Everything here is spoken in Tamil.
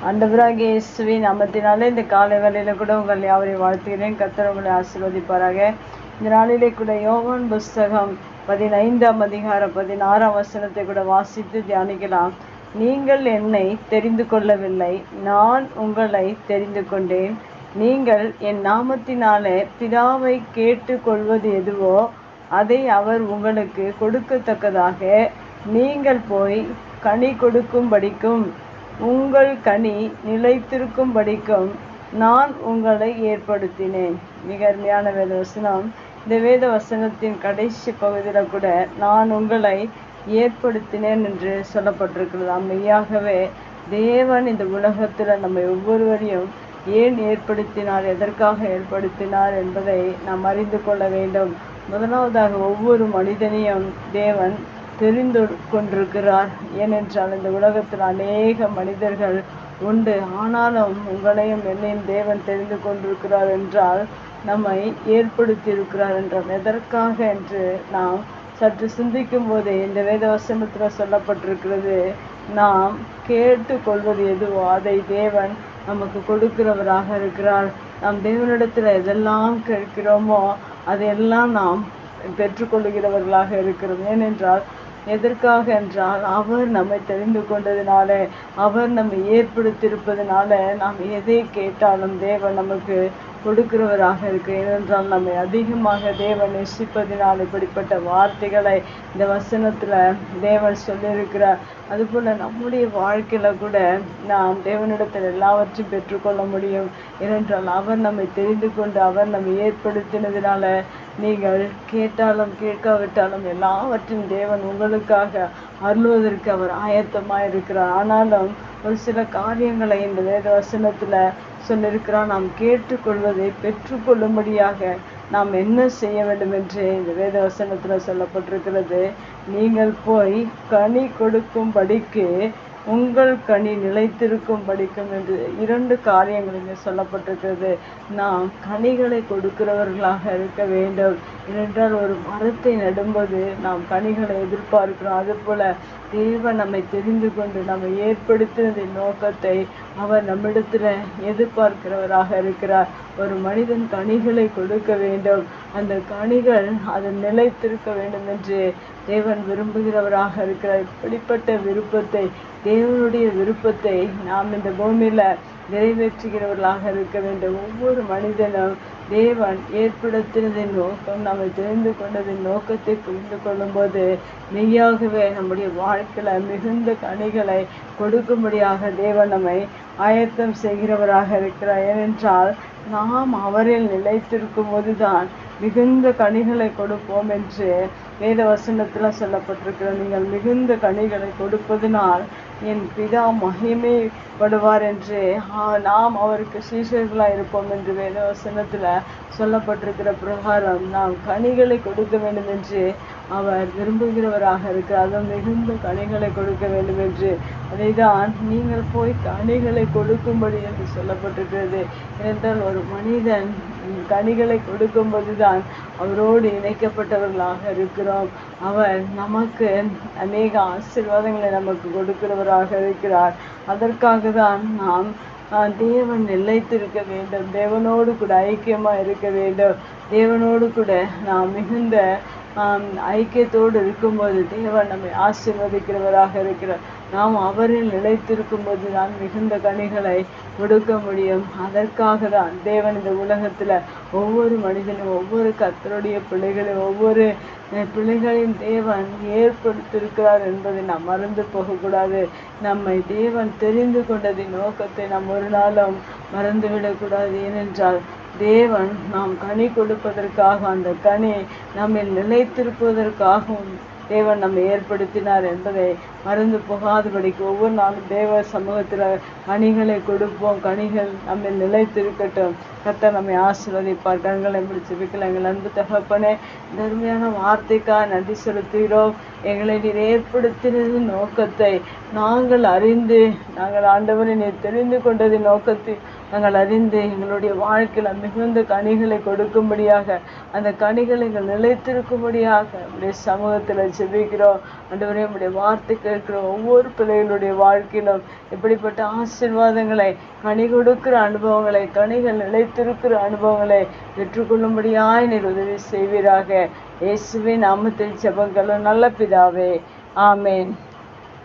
ஆண்டவராகிய இயேசுவின் நாமத்தினாலே இந்த காலை வேளையில கூட உங்கள் யாவரையும் வாழ்த்துகிறேன். கர்த்தர் உங்களை ஆசீர்வதிப்பாராக. இந்த நாளிலே கூட யோவான் புஸ்தகம் 15ஆம் அதிகாரம் 16ஆம் வசனத்தை கூட வாசித்து தியானிக்கலாம். நீங்கள் என்னை தெரிந்து கொள்ளவில்லை, நான் உங்களை தெரிந்து கொண்டேன். நீங்கள் என் நாமத்தினாலே பிதாவை கேட்டு கொள்வது எதுவோ அதை அவர் உங்களுக்கு கொடுக்கத்தக்கதாக நீங்கள் போய் கனி கொடுக்கும்படிக்கும் உங்கள் கனி நிலைத்திருக்கும்படிக்கும் நான் உங்களை ஏற்படுத்தினேன். மிக அருமையான வேத வசனம். இந்த வேத வசனத்தின் கடைசி பகுதியில் கூட நான் உங்களை ஏற்படுத்தினேன் என்று சொல்லப்பட்டிருக்கிறது. மெய்யாகவே தேவன் இந்த உலகத்தில் நம்ம ஒவ்வொருவரையும் ஏன் ஏற்படுத்தினார், எதற்காக ஏற்படுத்தினார் என்பதை நாம் அறிந்து கொள்ள வேண்டும். முதலாவதாக ஒவ்வொரு மனிதனையும் தேவன் தெரிந்து கொண்டிருக்கிறார். ஏனென்றால் இந்த உலகத்தில் அநேக மனிதர்கள் உண்டு. ஆனாலும் உங்களையும் என்னையும் தேவன் தெரிந்து கொண்டிருக்கிறார் என்றால் நம்மை ஏற்படுத்தி இருக்கிறார் என்றால் எதற்காக என்று நாம் சற்று சிந்திக்கும் போதே இந்த வேத வசனத்தில் சொல்லப்பட்டிருக்கிறது. நாம் கேட்டு கொள்வது எதுவோ அதை தேவன் நமக்கு கொடுக்கிறவராக இருக்கிறார். நாம் தேவனிடத்தில் எதெல்லாம் கேட்கிறோமோ அதையெல்லாம் நாம் பெற்றுக்கொள்கிறவர்களாக இருக்கிறது. ஏனென்றால் எதற்காக என்றால் அவர் நம்மை தெரிந்து கொண்டதினால, அவர் நம்மை ஏற்படுத்தியிருப்பதனால நாம் எதை கேட்டாலும் தேவன் நமக்கு கொடுக்கிறவராக இருக்கு. ஏனென்றால் நம்மை அதிகமாக தேவன் நேசிப்பதினால் இப்படிப்பட்ட வார்த்தைகளை இந்த வசனத்துல தேவன் சொல்லியிருக்கிறார். அதுபோல நம்முடைய வாழ்க்கையில கூட நாம் தேவனிடத்தில் எல்லாவற்றையும் பெற்றுக்கொள்ள முடியும். ஏனென்றால் அவர் நம்மை தெரிந்து கொண்டு அவர் நம்மை ஏற்படுத்தினதினால நீங்கள் கேட்டாலும் கேட்காவிட்டாலும் எல்லாவற்றையும் தேவன் உங்களுக்காக அருள்வதற்கு அவர் ஆயத்தமாக இருக்கிறார். ஆனாலும் ஒரு சில காரியங்களை இந்த வேத வசனத்துல சொல்லியிருக்கிறார். நாம் கேட்டுக்கொள்வதை பெற்றுக்கொள்ளும்படியாக நாம் என்ன செய்ய வேண்டும் என்று இந்த வேத வசனத்துல சொல்லப்பட்டிருக்கிறது. நீங்கள் போய் கனி கொடுக்கும்படிக்கு உங்கள் கனி நிலைத்திருக்கும் படிக்கும் என்று 2 காரியங்கள் இங்கே சொல்லப்பட்டிருக்கிறது. நாம் கனிகளை கொடுக்கிறவர்களாக இருக்க வேண்டும். ஏனென்றால் ஒரு மரத்தை நடும்போது நாம் கனிகளை எதிர்பார்க்கிறோம். அதுபோல தேவன் நம்மை தெரிந்து கொண்டு நம்மை ஏற்படுத்தினதின் நோக்கத்தை அவர் நம்மிடத்துல எதிர்பார்க்கிறவராக இருக்கிறார். ஒரு மனிதன் கனிகளை கொடுக்க வேண்டும், அந்த கனிகள் அது நிலைத்திருக்க வேண்டும் என்று தேவன் விரும்புகிறவராக இருக்கிறார். இப்படிப்பட்ட விருப்பத்தை, தேவனுடைய விருப்பத்தை நாம் இந்த பூமியில நிறைவேற்றுகிறவர்களாக இருக்க வேண்டும். ஒவ்வொரு மனிதனும் தேவன் ஏற்படுத்தினதின் நோக்கம், நம்மை தெரிந்து கொண்டதின் நோக்கத்தை புரிந்து கொள்ளும் போது மெய்யாகவே நம்முடைய வாழ்க்கையில மிகுந்த கனிகளை கொடுக்கும்படியாக தேவன் நம்மை ஆயத்தம் செய்கிறவராக இருக்கிறார். ஏனென்றால் நாம் அவரில் நிலைத்திருக்கும் போதுதான் மிகுந்த கனிகளை கொடுப்போம் என்று வேத வசனத்துல சொல்லப்பட்டிருக்கிறது. நீங்கள் மிகுந்த கனிகளை கொடுப்பதனால் என் பிதா மகிமைப்படுவார் என்று நாம் அவருக்கு சீஷர்களாக இருப்போம் என்று வேத வசனத்துல சொல்லப்பட்டிருக்கிற பிரகாரம் நாம் கனிகளை கொடுக்க வேண்டும் என்று அவர் விரும்புகிறவராக இருக்கிறார். அதுவும் மிகுந்த கனிகளை கொடுக்க வேண்டும் என்று. அதை தான் நீங்கள் போய் கனிகளை கொடுக்கும்படி என்று சொல்லப்பட்டிருக்கிறது. ஏனென்றால் ஒரு மனிதன் கனிகளை கொடுக்கும்போதுதான் அவரோடு இணைக்கப்பட்டவர்களாக இருக்கிறோம். அவர் நமக்கு அநேக ஆசீர்வாதங்களை நமக்கு கொடுக்கிறவராக இருக்கிறார். அதற்காக தான் நாம் தேவன் நிலைத்திருக்க வேண்டும், தேவனோடு கூட ஐக்கியமாக இருக்க வேண்டும். தேவனோடு கூட நாம் மிகுந்த ஐக்கியத்தோடு இருக்கும்போது தேவன் நம்மை ஆசீர்வதிக்கிறவராக இருக்கிறார். நாம் அவரில் நிலைத்திருக்கும் போது தான் மிகுந்த கனிகளை கொடுக்க முடியும். அதற்காக தான் தேவன் இந்த உலகத்துல ஒவ்வொரு மனிதனும், ஒவ்வொரு கர்த்தருடைய பிள்ளைகளையும், ஒவ்வொரு பிள்ளைகளையும் தேவன் ஏற்படுத்தியிருக்கிறார் என்பதை நாம் மறந்து போகக்கூடாது. நம்மை தேவன் தெரிந்து கொண்டதின் நோக்கத்தை நாம் ஒரு நாளும் மறந்துவிடக்கூடாது. ஏனென்றால் தேவன் நாம் கனி கொடுப்பதற்காக, அந்த கனி நம்மில் நிலைத்திருப்பதற்காகவும் தேவன் நம்மை ஏற்படுத்தினார் என்பதை மறந்து போகாதபடிக்கு ஒவ்வொரு நாளும் தேவ சமூகத்தில் கனிகளை கொடுப்போம். கனிகள் நம்ம நிலைத்திருக்கட்டும். கர்த்தர் நம்மை ஆசீர்வதிப்பார். கண்களை முடிச்சு வைக்கல. எங்கள் அன்பு தகப்பனே, தர்மையான வார்த்தைக்காக நன்றி செலுத்துகிறோம். எங்களை நீர் ஏற்படுத்தினதின் நோக்கத்தை நாங்கள் அறிந்து, நாங்கள் ஆண்டவரை நீர் தெரிந்து கொண்டதின் நோக்கத்தை நாங்கள் அறிந்து எங்களுடைய வாழ்க்கையில் மிகுந்த கனிகளை கொடுக்கும்படியாக அந்த கனிகளை எங்கள் நிலைத்திருக்கும்படியாக உடைய சமூகத்தில் ஜெபிக்கிறோம். ஆண்டவரே, உம்முடைய வார்த்தை கேட்கிறோம். ஒவ்வொரு பிள்ளைகளுடைய வாழ்க்கையிலும் இப்படிப்பட்ட ஆசீர்வாதங்களை, கனி கொடுக்கிற அனுபவங்களை, கனிகள் நிலைத்திருக்கிற அனுபவங்களை பெற்றுக்கொள்ளும்படியாய் நீர் உதவி செய்வீராக. இயேசுவின் நாமத்தில் ஜெபங்களும் நல்ல பிதாவே, ஆமேன்.